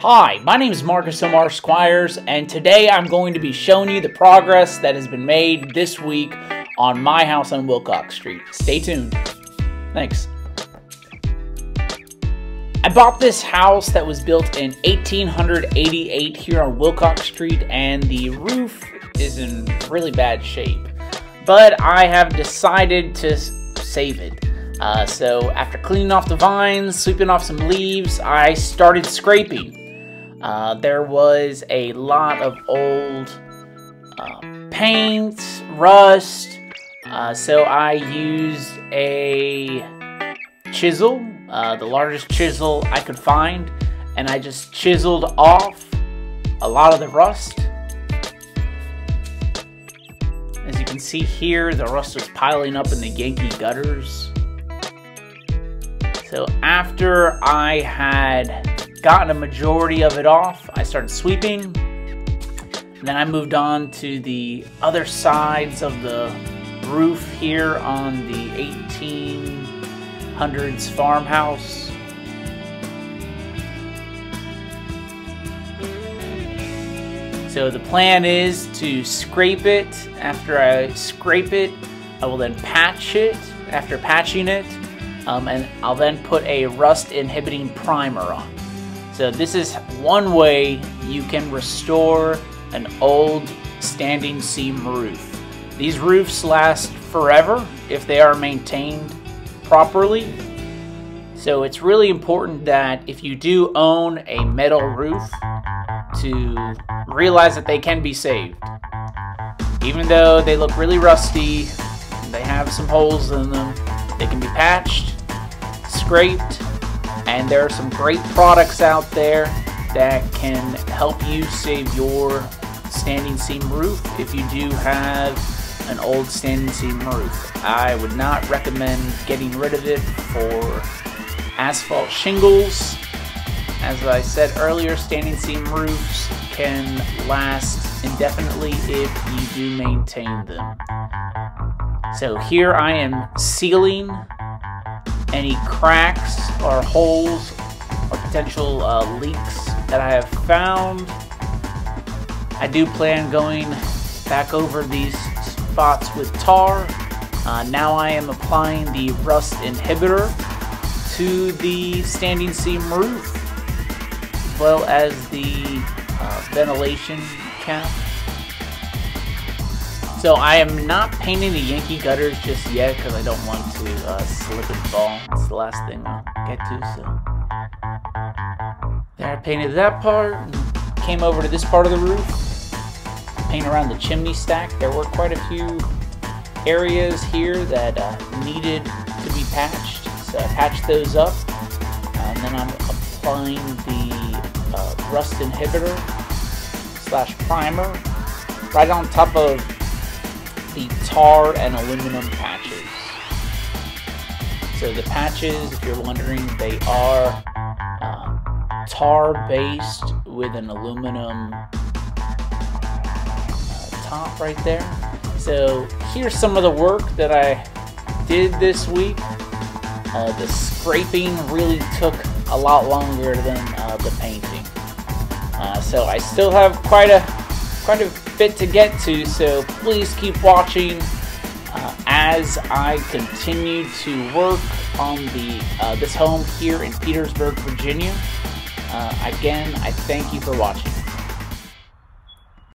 Hi, my name is Marcus Omar Squires, and today I'm going to be showing you the progress that has been made this week on my house on Wilcox Street. Stay tuned. Thanks. I bought this house that was built in 1888 here on Wilcox Street, and the roof is in really bad shape. But I have decided to save it. So after cleaning off the vines, sweeping off some leaves, I started scraping. There was a lot of old paint, rust, so I used a chisel, the largest chisel I could find, and I just chiseled off a lot of the rust. As you can see here, the rust was piling up in the Yankee gutters. So after I had gotten a majority of it off, I started sweeping. And then I moved on to the other sides of the roof here on the 1800s farmhouse. So the plan is to scrape it. After I scrape it, I will then patch it. After patching it, and I'll then put a rust inhibiting primer on. So this is one way you can restore an old standing seam roof. These roofs last forever if they are maintained properly. So it's really important that if you do own a metal roof, to realize that they can be saved. Even though they look really rusty, they have some holes in them, they can be patched, scraped, and there are some great products out there that can help you save your standing seam roof if you do have an old standing seam roof. I would not recommend getting rid of it for asphalt shingles. As I said earlier, standing seam roofs can last indefinitely if you do maintain them. So here I am sealing any cracks or holes or potential leaks that I have found. I do plan going back over these spots with tar. Now I am applying the rust inhibitor to the standing seam roof, as well as the ventilation cap. So I am not painting the Yankee gutters just yet because I don't want to slip and fall. It's the last thing I'll get to. So there, I painted that part and came over to this part of the roof. Paint around the chimney stack. There were quite a few areas here that needed to be patched, so I patched those up. And then I'm applying the rust inhibitor / primer right on top of the tar and aluminum patches. So the patches, if you're wondering, they are tar based with an aluminum top right there. So here's some of the work that I did this week. The scraping really took a lot longer than the painting. So I still have quite a bit to get to, so please keep watching as I continue to work on this home here in Petersburg, Virginia. Again, I thank you for watching.